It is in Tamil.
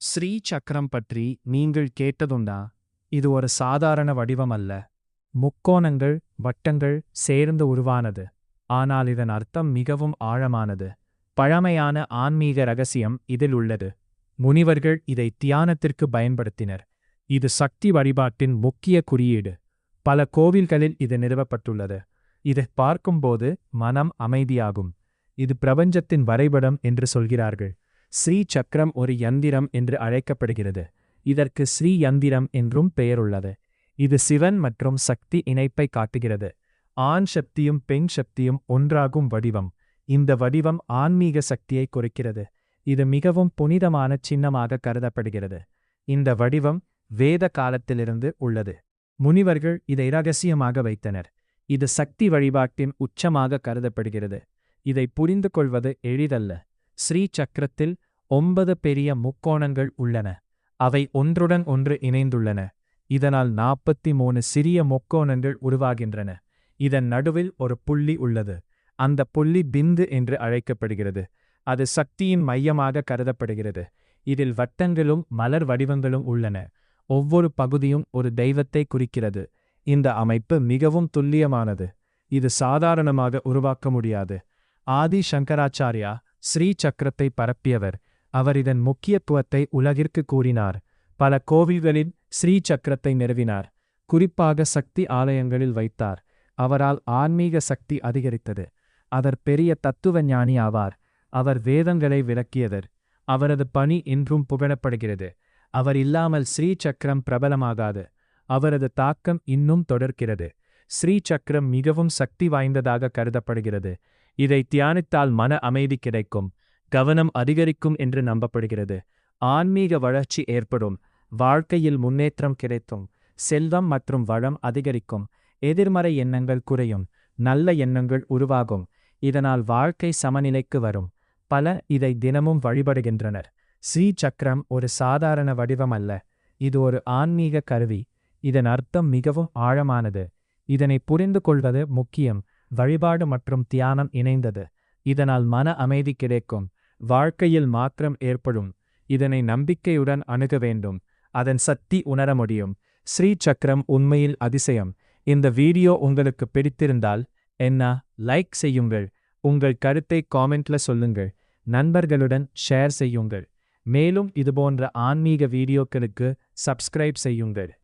ஸ்ரீ சக்கரம் பற்றி நீங்கள் கேட்டதுண்டா? இது ஒரு சாதாரண வடிவம் அல்ல. முக்கோணங்கள், வட்டங்கள் சேர்ந்து உருவானது. ஆனால் இதன் அர்த்தம் மிகவும் ஆழமானது. பழமையான ஆன்மீக ரகசியம் இதில் உள்ளது. முனிவர்கள் இதை தியானத்திற்கு பயன்படுத்தினர். இது சக்தி வழிபாட்டின் முக்கிய குறியீடு. பல கோவில்களில் இது நிறுவப்பட்டுள்ளது. இதை பார்க்கும்போது மனம் அமைதியாகும். இது பிரபஞ்சத்தின் வரைபடம் என்று சொல்கிறார்கள். ஸ்ரீ சக்கரம் ஒரு யந்திரம் என்று அழைக்கப்படுகிறது. இதற்கு ஸ்ரீ யந்திரம் என்றும் பெயருள்ளது. இது சிவன் மற்றும் சக்தி இணைப்பை காட்டுகிறது. ஆண் சக்தியும் பெண் சக்தியும் ஒன்றாகும் வடிவம். இந்த வடிவம் ஆன்மீக சக்தியை குறிக்கிறது. இது மிகவும் புனிதமான சின்னமாக கருதப்படுகிறது. இந்த வடிவம் வேத காலத்திலிருந்து உள்ளது. முனிவர்கள் இதை இரகசியமாக வைத்தனர். இது சக்தி வழிபாட்டின் உச்சமாக கருதப்படுகிறது. இதை புரிந்து கொள்வது எளிதல்ல. ஸ்ரீ சக்கரத்தில் 9 பெரிய முக்கோணங்கள் உள்ளன. அவை ஒன்றுடன் ஒன்று இணைந்துள்ளன. இதனால் 43 சிறிய முக்கோணங்கள் உருவாகின்றன. இதன் நடுவில் ஒரு புள்ளி உள்ளது. அந்த புள்ளி பிந்து என்று அழைக்கப்படுகிறது. அது சக்தியின் மையமாக கருதப்படுகிறது. இதில் வட்டங்களும் மலர் வடிவங்களும் உள்ளன. ஒவ்வொரு பகுதியும் ஒரு தெய்வத்தை குறிக்கிறது. இந்த அமைப்பு மிகவும் துல்லியமானது. இது சாதாரணமாக உருவாக்க முடியாது. ஆதி சங்கராச்சாரியா ஸ்ரீ சக்கரத்தை பரப்பியவர். அவர் இதன் முக்கியத்துவத்தை உலகிற்கு கூறினார். பல கோவில்களில் ஸ்ரீ சக்கரத்தை நிறுவினார். குறிப்பாக சக்தி ஆலயங்களில் வைத்தார். அவரால் ஆன்மீக சக்தி அதிகரித்தது. அவர் பெரிய தத்துவ ஞானி ஆவார். அவர் வேதங்களை விளக்கியவர். அவரது பணி இன்றும் புகழப்படுகிறது. அவர் இல்லாமல் ஸ்ரீ சக்கரம் பிரபலமாகாது. அவரது தாக்கம் இன்னும் தொடர்கிறது. ஸ்ரீ சக்கரம் மிகவும் சக்தி வாய்ந்ததாக கருதப்படுகிறது. இதை தியானித்தால் மன அமைதி கிடைக்கும், கவனம் அதிகரிக்கும் என்று நம்பப்படுகிறது. ஆன்மீக வளர்ச்சி ஏற்படும், வாழ்க்கையில் முன்னேற்றம் கிடைக்கும், செல்வம் மற்றும் வளம் அதிகரிக்கும், எதிர்மறை எண்ணங்கள் குறையும், நல்ல எண்ணங்கள் உருவாகும். இதனால் வாழ்க்கை சமநிலைக்கு வரும். பல இதை தினமும் வழிபடுகின்றனர். ஸ்ரீ சக்கரம் ஒரு சாதாரண வடிவம் அல்ல. இது ஒரு ஆன்மீக கருவி. இதன் அர்த்தம் மிகவும் ஆழமானது. இதனை புரிந்து கொள்வது முக்கியம். வழிபாடு மற்றும் தியானம் இணைந்தது. இதனால் மன அமைதி கிடைக்கும், வாழ்க்கையில் மாற்றம் ஏற்படும். இதனை நம்பிக்கையுடன் அணுக வேண்டும். அதன் சக்தி உணர முடியும். ஸ்ரீ சக்கரம் உண்மையில் அதிசயம். இந்த வீடியோ உங்களுக்கு பிடித்திருந்தால் லைக் செய்யுங்கள். உங்கள் கருத்தை காமெண்ட்ல சொல்லுங்கள். நண்பர்களுடன் ஷேர் செய்யுங்கள். மேலும் இதுபோன்ற ஆன்மீக வீடியோக்களுக்கு சப்ஸ்கிரைப் செய்யுங்கள்.